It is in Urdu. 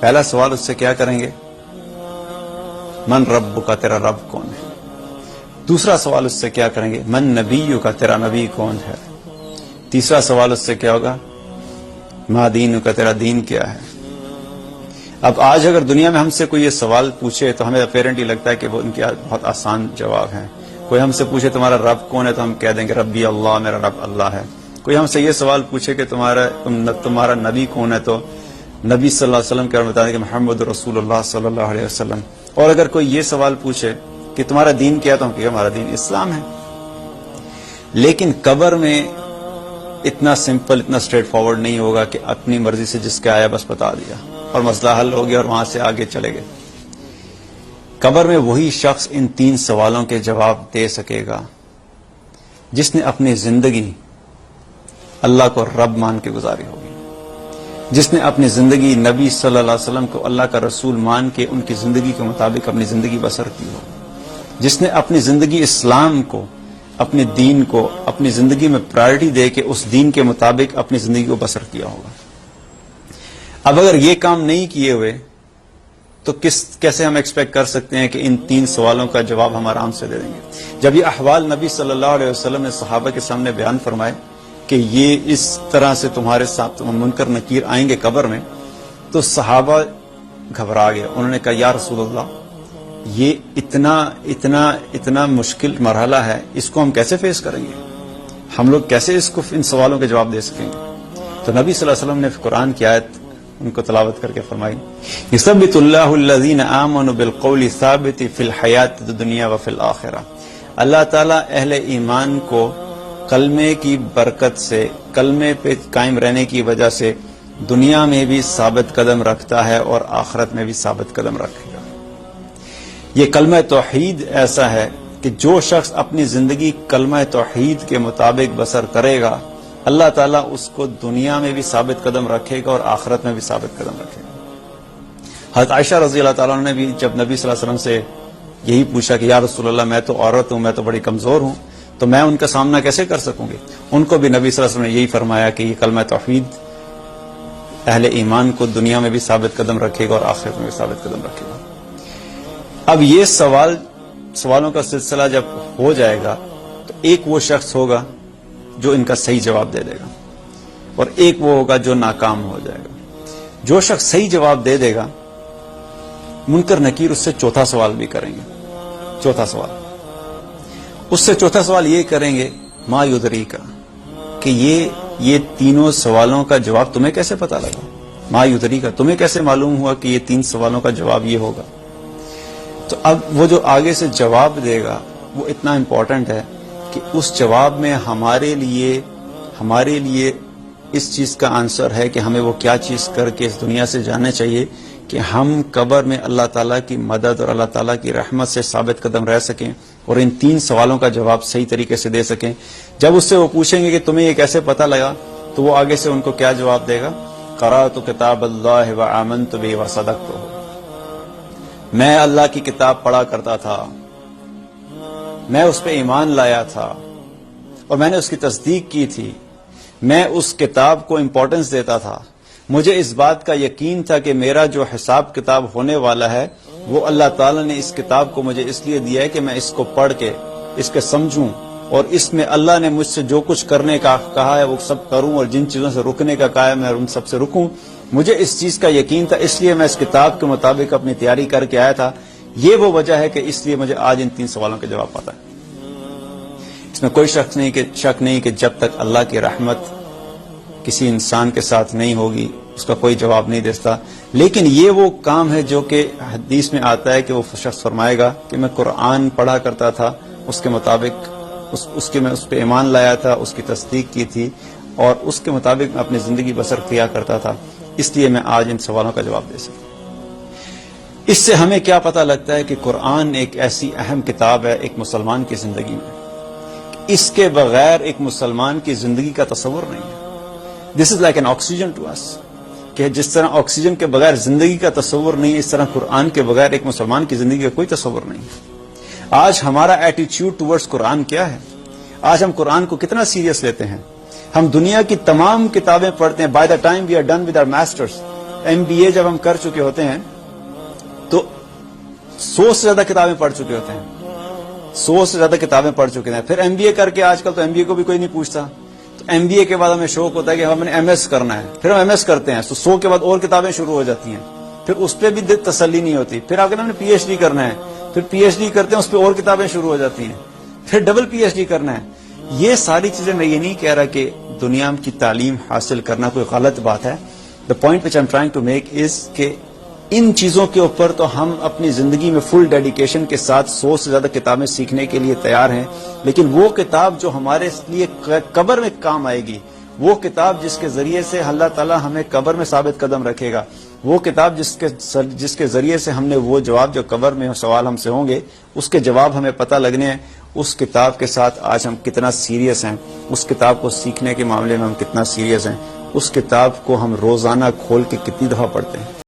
پہلا سوال اس سے کیا کریں گے؟ من رب کا، تیرا رب کون ہے؟ دوسرا سوال اس سے کیا کریں گے؟ من نبی کا، تیرا نبی کون ہے؟ تیسرا سوال اس سے کیا ہوگا؟ ما دین کا، تیرا دین کیا ہے؟ اب آج اگر دنیا میں ہم سے کوئی یہ سوال پوچھے تو ہمیں اپیرنٹلی لگتا ہے کہ وہ ان کے بہت آسان جواب ہیں. کوئی ہم سے پوچھے تمہارا رب کون ہے تو ہم کہہ دیں گے ربی اللہ، میرا رب اللہ ہے. کوئی ہم سے یہ سوال پوچھے کہ تمہارا نبی کون ہے تو نبی صلی اللہ علیہ وسلم کے بارے میں بتا دیں کہ محمد رسول اللہ صلی اللہ علیہ وسلم. اور اگر کوئی یہ سوال پوچھے کہ تمہارا دین کیا تو ہم کہیں ہمارا دین اسلام ہے. لیکن قبر میں اتنا سمپل، اتنا اسٹریٹ فارورڈ نہیں ہوگا کہ اپنی مرضی سے جس کے آیا بس بتا دیا اور مسئلہ حل ہو گیا اور وہاں سے آگے چلے گئے. قبر میں وہی شخص ان 3 سوالوں کے جواب دے سکے گا جس نے اپنی زندگی اللہ کو رب مان کے گزاری ہوگی، جس نے اپنی زندگی نبی صلی اللہ علیہ وسلم کو اللہ کا رسول مان کے ان کی زندگی کے مطابق اپنی زندگی بسر کی ہو، جس نے اپنی زندگی اسلام کو، اپنے دین کو اپنی زندگی میں پرائرٹی دے کے اس دین کے مطابق اپنی زندگی کو بسر کیا ہوگا. اب اگر یہ کام نہیں کیے ہوئے تو کیسے ہم ایکسپیکٹ کر سکتے ہیں کہ ان 3 سوالوں کا جواب ہم آرام سے دے دیں گے؟ جب یہ احوال نبی صلی اللہ علیہ وسلم نے صحابہ کے سامنے بیان فرمائے کہ یہ اس طرح سے تمہارے ساتھ منکر نکیر آئیں گے قبر میں، تو صحابہ گھبرا گئے. انہوں نے کہا یا رسول اللہ، یہ اتنا مشکل مرحلہ ہے، اس کو ہم کیسے فیس کریں گے؟ ہم لوگ کیسے ان سوالوں کے جواب دے سکیں گے؟ تو نبی صلی اللہ علیہ وسلم نے قرآن کی آیت ان کو تلاوت کر کے فرمائی، یثبت اللہ الذین آمنوا بالقول الثابت فی الحیات الدنیا وفی الآخرہ. اللہ تعالیٰ اہل ایمان کو کلمے کی برکت سے، کلمے پہ قائم رہنے کی وجہ سے دنیا میں بھی ثابت قدم رکھتا ہے اور آخرت میں بھی ثابت قدم رکھے گا. یہ کلمہ توحید ایسا ہے کہ جو شخص اپنی زندگی کلمہ توحید کے مطابق بسر کرے گا، اللہ تعالیٰ اس کو دنیا میں بھی ثابت قدم رکھے گا اور آخرت میں بھی ثابت قدم رکھے گا. حضرت عائشہ رضی اللہ تعالیٰ عنہ نے بھی جب نبی صلی اللہ علیہ وسلم سے یہی پوچھا کہ یا رسول اللہ، میں تو عورت ہوں، میں تو بڑی کمزور ہوں، تو میں ان کا سامنا کیسے کر سکوں گی؟ ان کو بھی نبی صلی اللہ علیہ وسلم نے یہی فرمایا کہ یہ کلمہ توحید اہل ایمان کو دنیا میں بھی ثابت قدم رکھے گا اور آخرت میں بھی ثابت قدم رکھے گا. اب یہ سوالوں کا سلسلہ جب ہو جائے گا تو ایک وہ شخص ہوگا جو ان کا صحیح جواب دے دے گا اور ایک وہ ہوگا جو ناکام ہو جائے گا. جو شخص صحیح جواب دے دے گا، منکر نکیر اس سے چوتھا سوال بھی کریں گے. چوتھا سوال یہ کریں گے ما یدری کا، کہ یہ تینوں سوالوں کا جواب تمہیں کیسے پتا لگا؟ ما یدری کا، تمہیں کیسے معلوم ہوا کہ یہ 3 سوالوں کا جواب یہ ہوگا؟ تو اب وہ جو آگے سے جواب دے گا وہ اتنا امپورٹنٹ ہے کہ اس جواب میں ہمارے لیے اس چیز کا آنسر ہے کہ ہمیں وہ کیا چیز کر کے اس دنیا سے جانا چاہیے کہ ہم قبر میں اللہ تعالیٰ کی مدد اور اللہ تعالیٰ کی رحمت سے ثابت قدم رہ سکیں اور ان 3 سوالوں کا جواب صحیح طریقے سے دے سکیں. جب اس سے وہ پوچھیں گے کہ تمہیں یہ کیسے پتہ لگا، تو وہ آگے سے ان کو کیا جواب دے گا؟ قرأت کتاب اللہ وآمنت بہ وصدقت. میں اللہ کی کتاب پڑھا کرتا تھا، میں اس پہ ایمان لایا تھا اور میں نے اس کی تصدیق کی تھی. میں اس کتاب کو امپورٹنس دیتا تھا. مجھے اس بات کا یقین تھا کہ میرا جو حساب کتاب ہونے والا ہے وہ اللہ تعالیٰ نے اس کتاب کو مجھے اس لیے دیا ہے کہ میں اس کو پڑھ کے اس کے سمجھوں اور اس میں اللہ نے مجھ سے جو کچھ کرنے کا کہا ہے وہ سب کروں اور جن چیزوں سے رکنے کا کہا ہے میں ان سب سے رکوں. مجھے اس چیز کا یقین تھا، اس لیے میں اس کتاب کے مطابق اپنی تیاری کر کے آیا تھا. یہ وہ وجہ ہے کہ اس لیے مجھے آج ان 3 سوالوں کے جواب پاتا ہے. اس میں کوئی شک نہیں کہ جب تک اللہ کی رحمت کسی انسان کے ساتھ نہیں ہوگی اس کا کوئی جواب نہیں دیتا. لیکن یہ وہ کام ہے جو کہ حدیث میں آتا ہے کہ وہ شخص فرمائے گا کہ میں قرآن پڑھا کرتا تھا، اس کے مطابق میں اس پہ ایمان لایا تھا، اس کی تصدیق کی تھی اور اس کے مطابق میں اپنی زندگی بسر کیا کرتا تھا، اس لیے میں آج ان سوالوں کا جواب دے سکتا. اس سے ہمیں کیا پتہ لگتا ہے کہ قرآن ایک ایسی اہم کتاب ہے ایک مسلمان کی زندگی میں، اس کے بغیر ایک مسلمان کی زندگی کا تصور نہیں ہے. This is like an oxygen to us, کہ جس طرح آکسیجن کے بغیر زندگی کا تصور نہیں ہے، اس طرح قرآن کے بغیر ایک مسلمان کی زندگی کا کوئی تصور نہیں ہے. آج ہمارا ایٹیٹیوڈ ٹورڈز قرآن کیا ہے؟ آج ہم قرآن کو کتنا سیریس لیتے ہیں؟ ہم دنیا کی تمام کتابیں پڑھتے ہیں. By the time we are done with our masters MBA جب ہم کر چکے ہوتے ہیں تو 100 سے زیادہ کتابیں پڑھ چکے ہوتے ہیں, 100 سے زیادہ کتابیں پڑھ چکے ہیں. پھر MBA کر کے, آج کل تو MBA کو بھی کوئی نہیں پوچھتا, تو MBA کے بعد ہمیں شوق ہوتا ہے کہ ہم نے MS کرنا ہے, پھر ہم MS کرتے ہیں تو 100 کے بعد اور کتابیں شروع ہو جاتی ہیں, پھر اس پہ بھی تسلی نہیں ہوتی. پھر اگر ہم نے PhD کرنا ہے, پھر PhD کرتے ہیں, اس پہ اور کتابیں شروع ہو جاتی ہیں, پھر ڈبل PhD کرنا ہے. یہ ساری چیزیں, میں یہ نہیں کہہ رہا کہ دنیا کی تعلیم حاصل کرنا کوئی غلط بات ہے. The point which I am trying to make is کہ ان چیزوں کے اوپر تو ہم اپنی زندگی میں فل ڈیڈیکیشن کے ساتھ 100 سے زیادہ کتابیں سیکھنے کے لیے تیار ہیں, لیکن وہ کتاب جو ہمارے لیے قبر میں کام آئے گی, وہ کتاب جس کے ذریعے سے اللہ تعالیٰ ہمیں قبر میں ثابت قدم رکھے گا, وہ کتاب جس کے ذریعے سے ہم نے وہ جواب جو قبر میں سوال ہم سے ہوں گے اس کے جواب ہمیں پتہ لگنے ہیں, اس کتاب کے ساتھ آج ہم کتنا سیریس ہیں, اس کتاب کو سیکھنے کے معاملے میں ہم کتنا سیریس ہیں, اس کتاب کو ہم روزانہ کھول کے کتنی دفعہ پڑھتے ہیں.